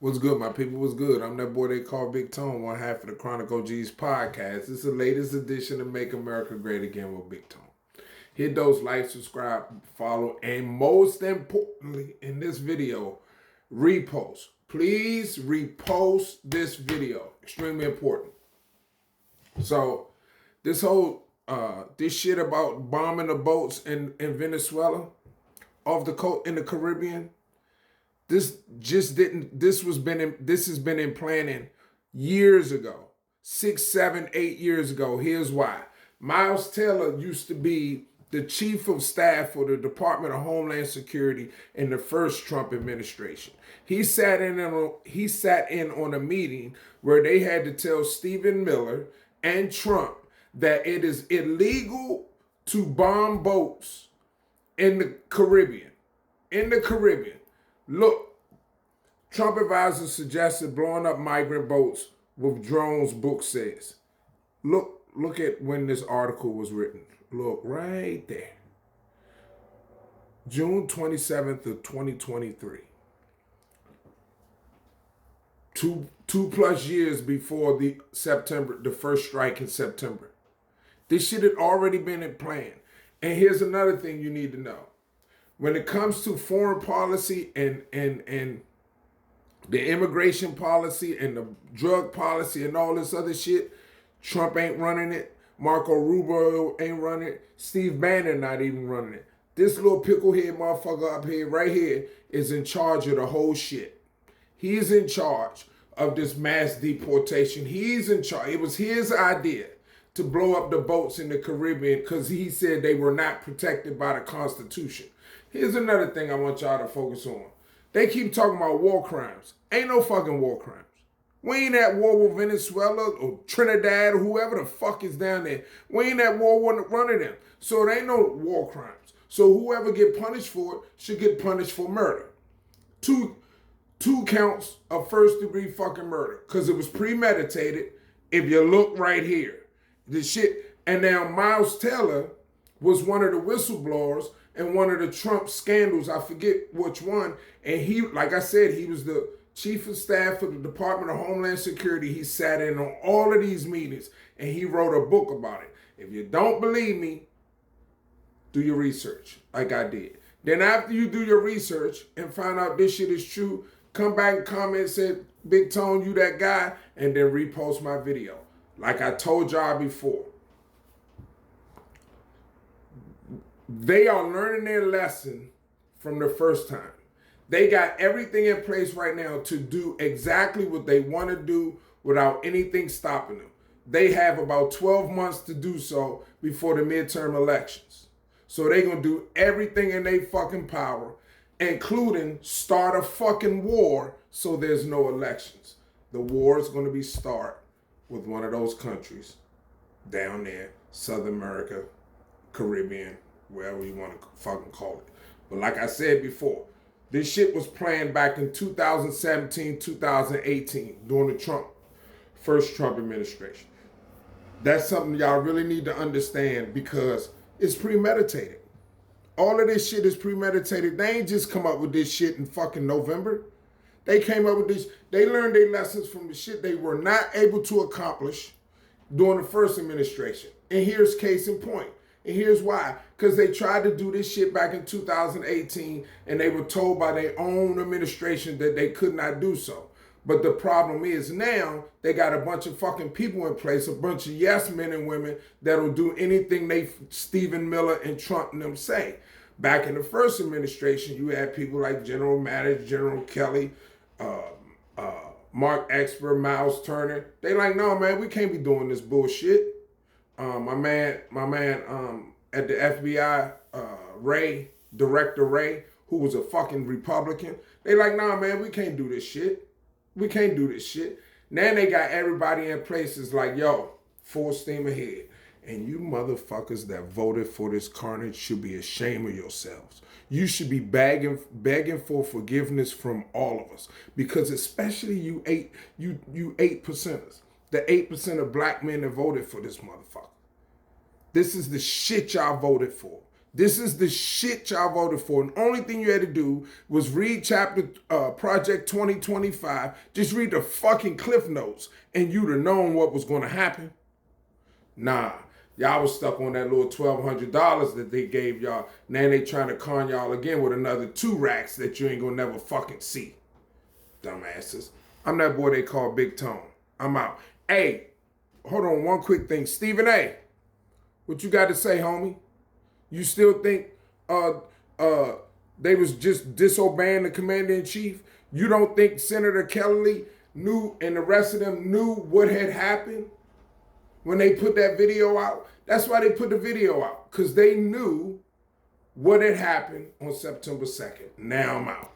What's good, my people? What's good? I'm that boy they call Big Tone, one half of the Chronic OGs podcast. This is the latest edition of Make America Great Again with Big Tone. Hit those like, subscribe, follow, and most importantly, in this video, repost. Please repost this video. Extremely important. So, this whole this shit about bombing the boats in Venezuela off the coast in the Caribbean. This has been in planning years ago, 6, 7, 8 years ago. Here's why. Miles Taylor used to be the chief of staff for the Department of Homeland Security in the first Trump administration. He sat in on a meeting where they had to tell Stephen Miller and Trump that it is illegal to bomb boats in the Caribbean. Look, Trump advisors suggested blowing up migrant boats with drones, book says. Look at when this article was written. Look right there. June 27th of 2023. Two plus years before the first strike in September. This shit had already been in plan. And here's another thing you need to know. When it comes to foreign policy and the immigration policy and the drug policy and all this other shit, Trump ain't running it. Marco Rubio ain't running it. Steve Bannon not even running it. This little picklehead motherfucker up here, right here, is in charge of the whole shit. He's in charge of this mass deportation. He's in charge. It was his idea to blow up the boats in the Caribbean because he said they were not protected by the Constitution. Here's another thing I want y'all to focus on. They keep talking about war crimes. Ain't no fucking war crimes. We ain't at war with Venezuela or Trinidad or whoever the fuck is down there. We ain't at war with none of them. So it ain't no war crimes. So whoever get punished for it should get punished for murder. Two counts of first degree fucking murder. Because it was premeditated. If you look right here. The shit. And now Miles Taylor was one of the whistleblowers and one of the Trump scandals, I forget which one. And he, like I said, he was the chief of staff for the Department of Homeland Security. He sat in on all of these meetings and he wrote a book about it. If you don't believe me, do your research like I did. Then after you do your research and find out this shit is true, come back and comment, say, Big Tone, you that guy, and then repost my video. Like I told y'all before. They are learning their lesson from the first time. They got everything in place right now to do exactly what they want to do without anything stopping them. They have about 12 months to do so before the midterm elections. So they're going to do everything in their fucking power, including start a fucking war so there's no elections. The war is going to be start with one of those countries down there, Southern America, Caribbean, wherever you want to fucking call it. But like I said before, this shit was planned back in 2017, 2018, during the first Trump administration. That's something y'all really need to understand because it's premeditated. All of this shit is premeditated. They ain't just come up with this shit in fucking November. They came up with this. They learned their lessons from the shit they were not able to accomplish during the first administration. And here's case in point. And here's why. Because they tried to do this shit back in 2018 and they were told by their own administration that they could not do so. But the problem is now they got a bunch of fucking people in place, a bunch of yes men and women that'll do anything Stephen Miller and Trump and them say. Back in the first administration, you had people like General Mattis, General Kelly, Mark Expert, Miles Turner. They like, no, man, we can't be doing this bullshit. My man at the FBI, Director Ray, who was a fucking Republican. They like, nah, man, we can't do this shit. We can't do this shit. Now they got everybody in places like, yo, full steam ahead. And you motherfuckers that voted for this carnage should be ashamed of yourselves. You should be begging for forgiveness from all of us. Because especially you 8%ers. The 8% of black men that voted for this motherfucker. This is the shit y'all voted for. This is the shit y'all voted for. And the only thing you had to do was read Project 2025. Just read the fucking Cliff Notes and you'd have known what was going to happen. Nah, y'all was stuck on that little $1,200 that they gave y'all. Now they trying to con y'all again with another 2 racks that you ain't gonna never fucking see. Dumbasses. I'm that boy they call Big Tone. I'm out. Hey, hold on, one quick thing. Stephen A., what you got to say, homie? You still think they was just disobeying the commander-in-chief? You don't think Senator Kelly knew and the rest of them knew what had happened when they put that video out? That's why they put the video out, because they knew what had happened on September 2nd. Now I'm out.